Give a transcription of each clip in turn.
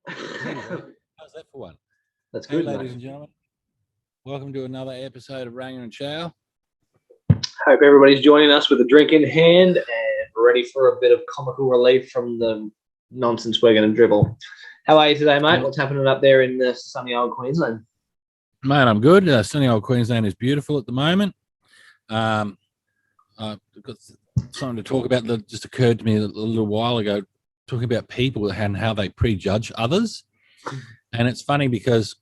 How's that for one? That's Hey, good, ladies mate. and gentlemen. Welcome to another episode of Ranger and Chow. Hope everybody's joining us with a drink in hand and ready for a bit of comical relief from the nonsense we're going to dribble. How are you today, mate? What's happening up there in sunny old Queensland? Man, I'm good. Sunny old Queensland is beautiful at the moment. I've got something to talk about that just occurred to me a little while ago, talking about people and how they prejudge others. And it's funny because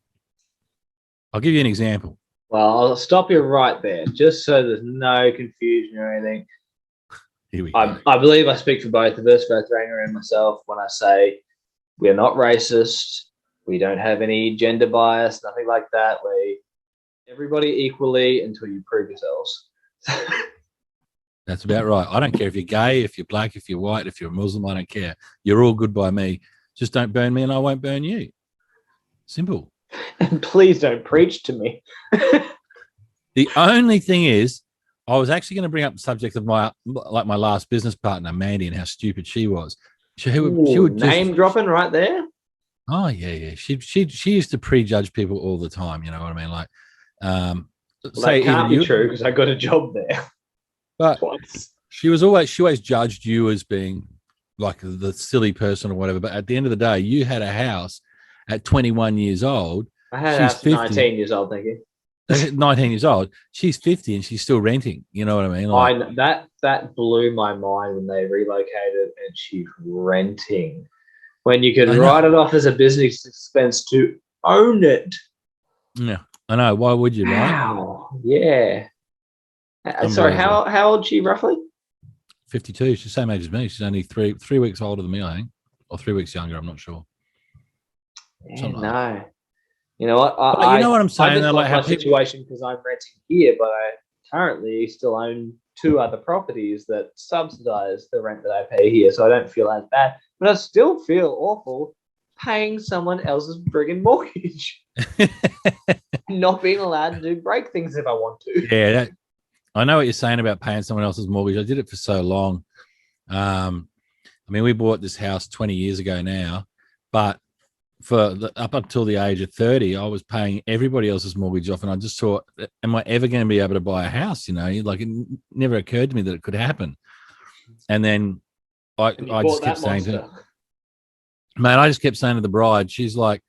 I'll give you an example. Well, I'll stop you right there, just so there's no confusion or anything. Here we go. I believe I speak for both of us, both Rainer and myself, when I say we're not racist. We don't have any gender bias, nothing like that. We everybody equally until you prove yourselves. That's about right. I don't care if you're gay, if you're black, if you're white, if you're a Muslim, I don't care. You're all good by me. Just don't burn me and I won't burn you. Simple. And please don't preach to me. The only thing is, I was actually going to bring up the subject of my last business partner, Mandy, and how stupid she was. She would name dropping right there. Oh yeah. She used to prejudge people all the time. You know what I mean? Like, that can't be true because I got a job there. But she always judged you as being like the silly person or whatever. But at the end of the day, you had a house at 21 years old. I had a house at 19 years old, thank you. 19 years old. She's 50 and she's still renting. You know what I mean? Like, that blew my mind when they relocated and she's renting. When you could write it off as a business expense to own it. Yeah, I know. Why would you, right? Wow. Yeah. Sorry, how old is she roughly? 52. She's the same age as me. She's only three weeks older than me, I think. Or 3 weeks younger, I'm not sure. Yeah, no. You know what? You know what I'm saying? I just like my situation because I'm renting here, but I currently still own 2 other properties that subsidize the rent that I pay here, so I don't feel as bad. But I still feel awful paying someone else's friggin' mortgage. Not being allowed to break things if I want to. Yeah, I know what you're saying about paying someone else's mortgage. I did it for so long. I mean, we bought this house 20 years ago now, but up until the age of 30, I was paying everybody else's mortgage off, and I just thought, am I ever going to be able to buy a house? You know, like it never occurred to me that it could happen. And then I just kept saying to I just kept saying to the bride, she's like,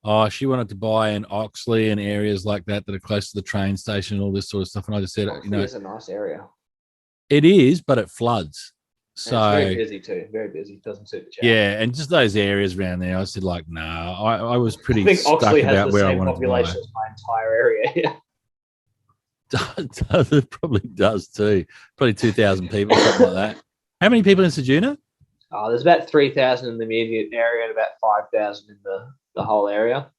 oh, she wanted to buy in Oxley and areas like that are close to the train station and all this sort of stuff. And I just said, Oxley is a nice area. It is, but it floods. So and it's very busy too. Very busy. Doesn't suit the chat. Yeah, and just those areas around there, I said like, no. I was pretty stuck Oxley about where I wanted to buy. As my entire area. It probably does too. Probably 2,000 people, something like that. How many people in Ceduna? There's about 3,000 in the immediate area and about 5,000 in the whole area.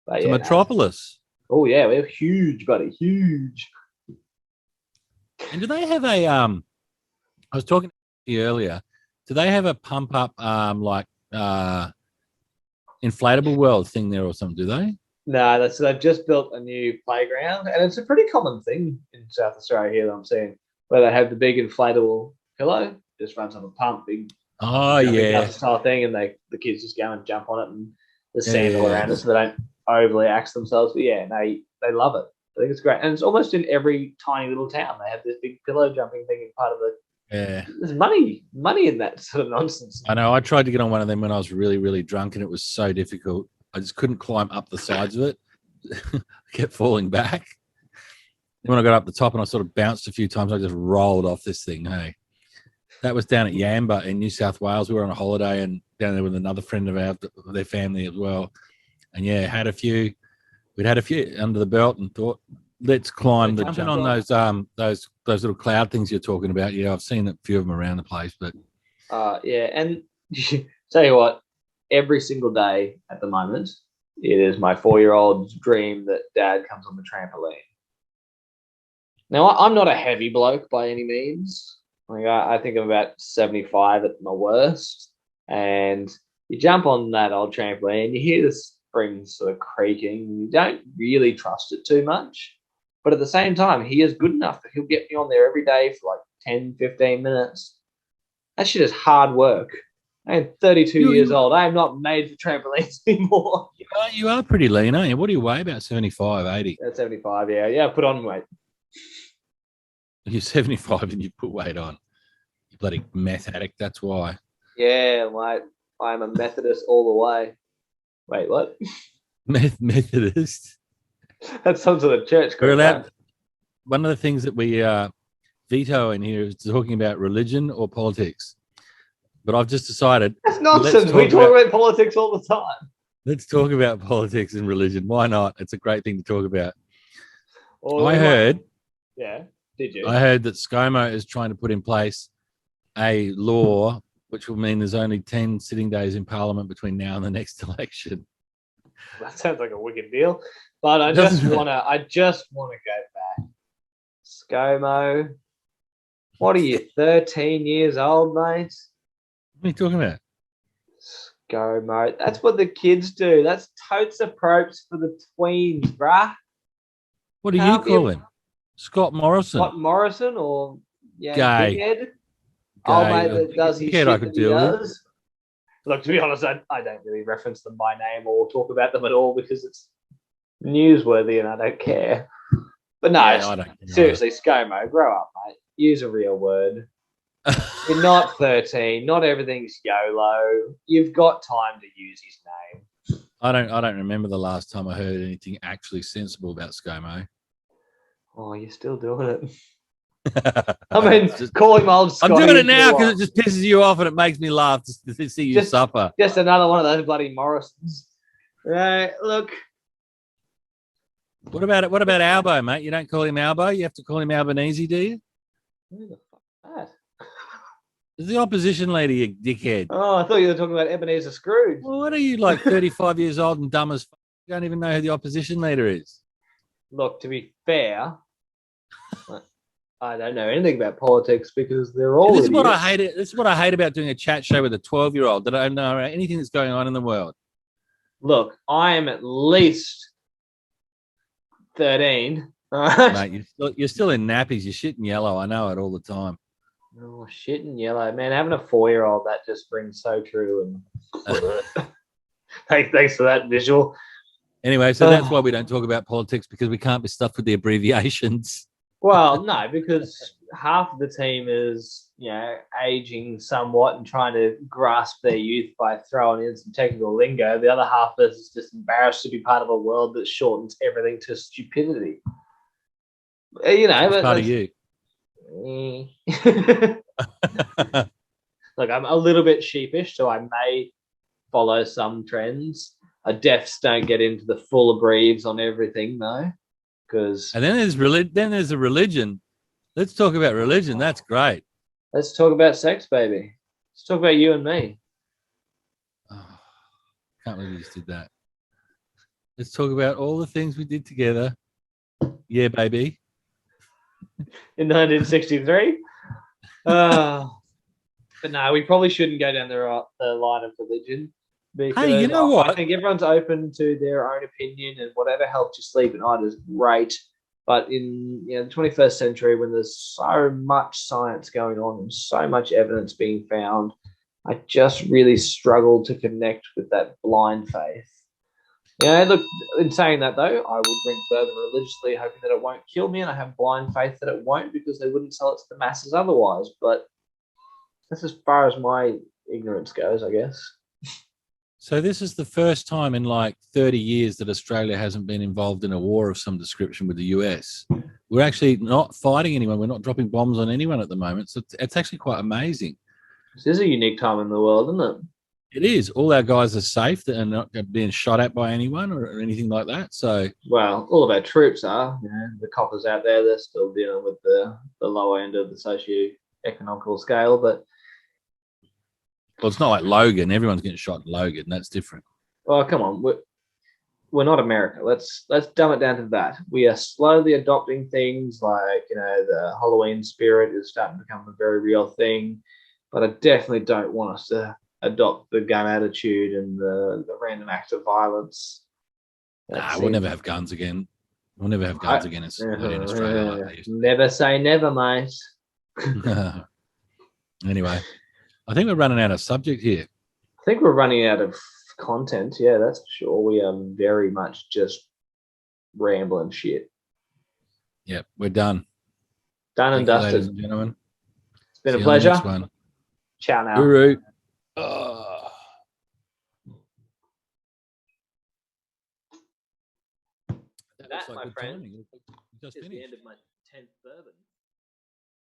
But it's a metropolis. Oh yeah, we're huge, buddy, huge. And do they have a I was talking to you earlier. Do they have a pump up inflatable world thing there or something? Do they? No, they've just built a new playground, and it's a pretty common thing in South Australia here that I'm seeing, where they have the big inflatable pillow, just runs on a pump, big style thing, and the kids just go and jump on it, and there's sand all around it, so they don't overly axe themselves. But yeah, they love it. I think it's great, and it's almost in every tiny little town. They have this big pillow jumping thing in part of it. Yeah, there's money in that sort of nonsense. I know. I tried to get on one of them when I was really, really drunk, and it was so difficult. I just couldn't climb up the sides of it. I kept falling back. And when I got up the top and I sort of bounced a few times, I just rolled off this thing. Hey, that was down at Yamba in New South Wales. We were on a holiday and down there with another friend of ours, their family as well. And yeah, we'd had a few under the belt and thought, let's climb the jump on those little cloud things you're talking about. Yeah, I've seen a few of them around the place, but yeah, and tell you what, every single day at the moment, it is my 4-year-old's dream that Dad comes on the trampoline. Now, I'm not a heavy bloke by any means. Like I think I'm about 75 at my worst, and you jump on that old trampoline, you hear the springs sort of creaking. You don't really trust it too much, but at the same time, he is good enough that he'll get me on there every day for like 10, 15 minutes. That shit is hard work. I am 32 You, years you, old. I am not made for trampolines anymore. you are pretty lean, aren't you? What do you weigh? About 75, 80? That's 75. Yeah, yeah. Put on weight. You're 75 and you put weight on. You bloody meth addict. That's why. Yeah, mate. I'm a Methodist all the way. Wait, what? Methodist. That's some sort of church We're group, allowed. right? One of the things that we veto in here is talking about religion or politics. But I've just decided That's nonsense. We talk about politics all the time. let's talk about politics and religion. Why not? It's a great thing to talk about. Or I heard yeah. Did you? that ScoMo is trying to put in place a law which will mean there's only 10 sitting days in Parliament between now and the next election. That sounds like a wicked deal. But I just want to go back. ScoMo, what are you, 13 years old, mate? What are you talking about? ScoMo. That's what the kids do. That's totes approach for the tweens, bruh. What do you call him? Scott Morrison. Scott Morrison or Gay. dickhead? Oh, mate, that does his shit that he does. Look, to be honest, I don't really reference them by name or talk about them at all because it's newsworthy and I don't care. But no, I don't seriously, ScoMo, grow up, mate. Use a real word. You're not 13. Not everything's YOLO. You've got time to use his name. I don't remember the last time I heard anything actually sensible about ScoMo. Oh, you're still doing it. I mean, call him old Scotty. I'm doing it now because it just pisses you off and it makes me laugh to see you suffer. Just another one of those bloody Morrisons. Right, look. What about it? What about Albo, mate? You don't call him Albo. You have to call him Albanese, do you? Who the fuck is that? It's the opposition leader, you dickhead. Oh, I thought you were talking about Ebenezer Scrooge. Well, what are you, like 35 years old and dumb as fuck? You don't even know who the opposition leader is. Look, to be fair, I don't know anything about politics because they're all. This is what I hate. This is what I hate about doing a chat show with a 12-year-old that I don't know anything that's going on in the world. Look, I am at least 13. Mate, you're still in nappies. You're shit and yellow. I know it all the time. Oh, shit and yellow, man! Having a 4-year-old, that just rings so true. And thanks for that visual. Anyway, so that's why we don't talk about politics because we can't be stuffed with the abbreviations. Well, no, because half of the team is, aging somewhat and trying to grasp their youth by throwing in some technical lingo. The other half of us is just embarrassed to be part of a world that shortens everything to stupidity. It's part of you. Look, I'm a little bit sheepish, so I may follow some trends. Deafs don't get into the full abbreves on everything, though. And then there's a religion. Let's talk about religion. That's great. Let's talk about sex, baby. Let's talk about you and me. Oh, can't believe you just did that. Let's talk about all the things we did together. Yeah, baby. In 1963. But no, we probably shouldn't go down the line of religion. Because hey, you know what? I think everyone's open to their own opinion, and whatever helps you sleep at night is great. But in the 21st century, when there's so much science going on and so much evidence being found, I just really struggle to connect with that blind faith. Look, in saying that, though, I will drink bourbon religiously, hoping that it won't kill me, and I have blind faith that it won't because they wouldn't sell it to the masses otherwise. But that's as far as my ignorance goes, I guess. So this is the first time in like 30 years that Australia hasn't been involved in a war of some description with the US. We're actually not fighting anyone. We're not dropping bombs on anyone at the moment. So it's actually quite amazing. This is a unique time in the world, isn't it? It is. All our guys are safe and not being shot at by anyone or anything like that. So, well, all of our troops are. The coppers out there, they're still dealing with the lower end of the socio-economical scale, but well, it's not like Logan. Everyone's getting shot in Logan. That's different. Oh, come on. We're not America. Let's dumb it down to that. We are slowly adopting things like, the Halloween spirit is starting to become a very real thing. But I definitely don't want us to adopt the gun attitude and the random acts of violence. We'll never have guns again. We'll never have guns again in Australia. Like never say never, mate. Anyway. I think we're running out of subject here. think we're running out of content. Yeah, that's for sure. We are very much just rambling shit. Yep, we're done. Done and Thank you, ladies dusted. and gentlemen. It's been See a you on the pleasure. next one. Ciao now. Guru. Oh. That, my friend, Just is the finished. end of my 10th bourbon.